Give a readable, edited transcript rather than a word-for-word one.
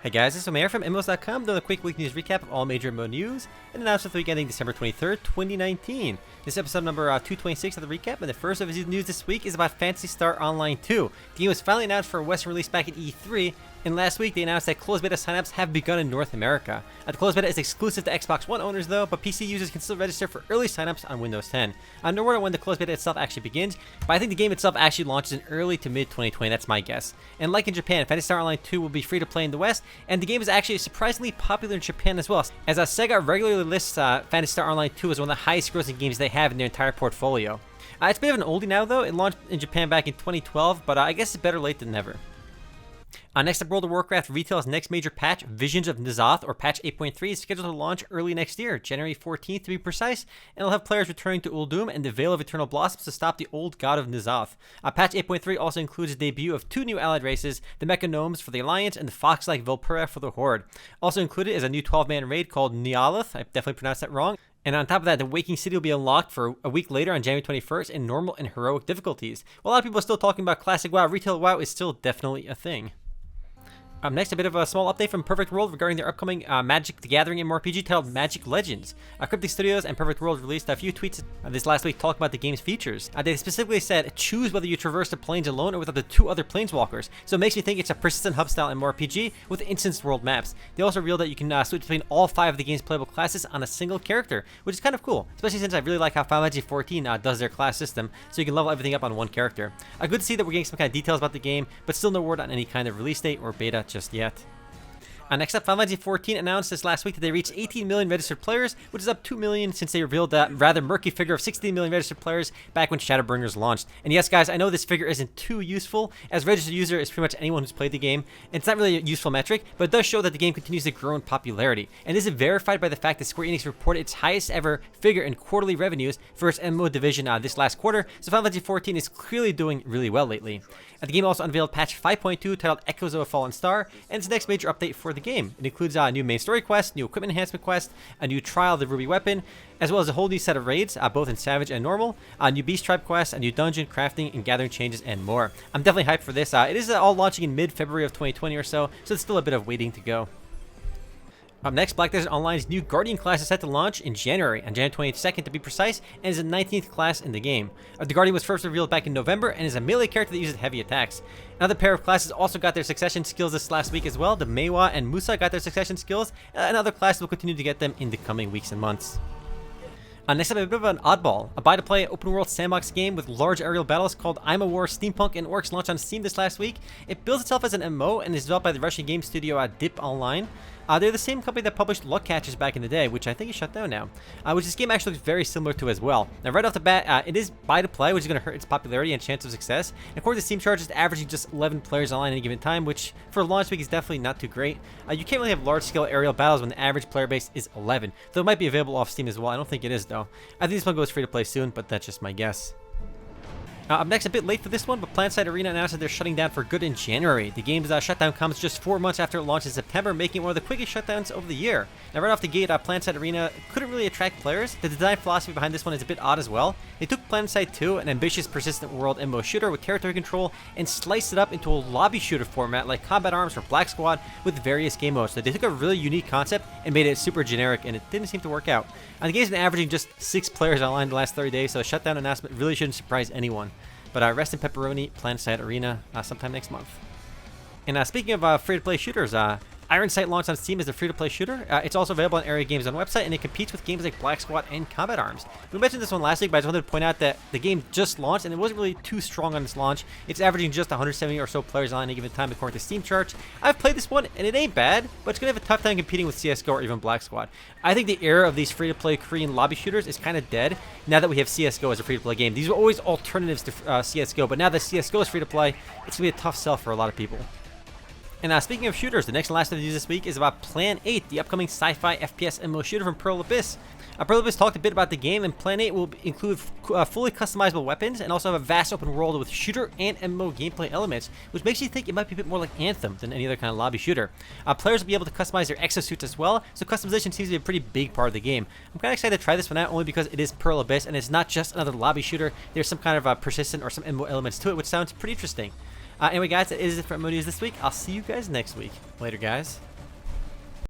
Hey guys, this is Mayor from MMOs.com doing a quick week news recap of all major MMO news and announcements for the week ending December 23rd, 2019. This is episode number 226 of the recap, and the first of his news this week is about Phantasy Online 2. The game was finally announced for a Western release back at E3, and last week they announced that closed beta signups have begun in North America. The closed beta is exclusive to Xbox One owners though, but PC users can still register for early signups on Windows 10. No word on when the closed beta itself actually begins, but I think the game itself actually launches in early to mid 2020, that's my guess. And like in Japan, Phantasy Online 2 will be free to play in the West, and the game is actually surprisingly popular in Japan as well, as Sega regularly lists Phantasy Online 2 as one of the highest grossing games they have in their entire portfolio. It's a bit of an oldie now though. It launched in Japan back in 2012, but I guess it's better late than never. Next up, World of Warcraft Retail's next major patch, Visions of N'Zoth, or patch 8.3, is scheduled to launch early next year, January 14th to be precise, and it'll have players returning to Uldum and the Veil of Eternal Blossoms to stop the old god of N'Zoth. Patch 8.3 also includes the debut of two new allied races, the Mecha Gnomes for the Alliance and the Fox-like Volpura for the Horde. Also included is a new 12-man raid called Neolith, I definitely pronounced that wrong. And on top of that, the Waking City will be unlocked for a week later on January 21st in normal and heroic difficulties. While a lot of people are still talking about classic WoW, retail WoW is still definitely a thing. Next, a bit of a small update from Perfect World regarding their upcoming Magic the Gathering MMORPG titled Magic Legends. Cryptic Studios and Perfect World released a few tweets this last week talking about the game's features. They specifically said, choose whether you traverse the plains alone or with up to two other planeswalkers. So it makes me think it's a persistent hub-style MMORPG with instanced world maps. They also revealed that you can switch between all 5 of the game's playable classes on a single character, which is kind of cool, especially since I really like how Fantasy XIV does their class system, so you can level everything up on one character. Good to see that we're getting some kind of details about the game, but still no word on any kind of release date or beta just yet. Next up, Fantasy XIV announced this last week that they reached 18 million registered players, which is up 2 million since they revealed that rather murky figure of 16 million registered players back when Shadowbringers launched. And yes, guys, I know this figure isn't too useful, as registered user is pretty much anyone who's played the game, and it's not really a useful metric, but it does show that the game continues to grow in popularity. And this is verified by the fact that Square Enix reported its highest ever figure in quarterly revenues for its MMO division this last quarter, so Fantasy XIV is clearly doing really well lately. The game also unveiled patch 5.2 titled Echoes of a Fallen Star, and its next major update for the game. It includes a new main story quest, new equipment enhancement quest, a new trial of the Ruby Weapon, as well as a whole new set of raids, both in Savage and Normal, a new Beast Tribe quest, a new dungeon, crafting, and gathering changes, and more. I'm definitely hyped for this. It is all launching in mid-February of 2020 or so there's still a bit of waiting to go. Up next, Black Desert Online's new Guardian class is set to launch in January, on January 22nd to be precise, and is the 19th class in the game. The Guardian was first revealed back in November and is a melee character that uses heavy attacks. Another pair of classes also got their succession skills this last week as well. The Meiwa and Musa got their succession skills, and other classes will continue to get them in the coming weeks and months. Next up, a bit of an oddball. A buy-to-play open-world sandbox game with large aerial battles called Aima Wars Steampunk and Orcs launched on Steam this last week. It builds itself as an MMO and is developed by the Russian game studio Dip Online. They're the same company that published Luck Catchers back in the day, which I think is shut down now, which this game actually looks very similar to as well. Now, right off the bat, it is buy-to-play, which is going to hurt its popularity and chance of success. And according to Steam charts, it's averaging just 11 players online at any given time, which for launch week is definitely not too great. You can't really have large-scale aerial battles when the average player base is 11, though it might be available off Steam as well. I don't think it is, though. I think this one goes free-to-play soon, but that's just my guess. Up next, a bit late for this one, but Planetside Arena announced that they're shutting down for good in January. The game's shutdown comes just 4 months after it launched in September, making it one of the quickest shutdowns of the year. Now, right off the gate, Planetside Arena couldn't really attract players. The design philosophy behind this one is a bit odd as well. They took Planetside 2, an ambitious, persistent world MMO shooter with territory control, and sliced it up into a lobby shooter format like Combat Arms or Black Squad with various game modes. So they took a really unique concept and made it super generic, and it didn't seem to work out. The game's been averaging just 6 players online the last 30 days, so a shutdown announcement really shouldn't surprise anyone. But rest in pepperoni, Planetside Arena sometime next month. And speaking of free-to-play shooters, Ironsight launched on Steam as a free-to-play shooter. It's also available on Area Games on website, and it competes with games like Black Squad and Combat Arms. We mentioned this one last week, but I just wanted to point out that the game just launched, and it wasn't really too strong on its launch. It's averaging just 170 or so players on any given time, according to Steam charts. I've played this one, and it ain't bad, but it's going to have a tough time competing with CSGO or even Black Squad. I think the era of these free-to-play Korean lobby shooters is kind of dead now that we have CSGO as a free-to-play game. These were always alternatives to CSGO, but now that CSGO is free-to-play, it's going to be a tough sell for a lot of people. And speaking of shooters, the next and last of the news this week is about Plan 8, the upcoming sci-fi FPS MMO shooter from Pearl Abyss. Pearl Abyss talked a bit about the game, and Plan 8 will include fully customizable weapons and also have a vast open world with shooter and MMO gameplay elements, which makes you think it might be a bit more like Anthem than any other kind of lobby shooter. Players will be able to customize their exosuits as well, so customization seems to be a pretty big part of the game. I'm kind of excited to try this one out only because it is Pearl Abyss and it's not just another lobby shooter. There's some kind of persistent or some MMO elements to it, which sounds pretty interesting. Anyway, guys, that is it for MMO News this week. I'll see you guys next week. Later, guys.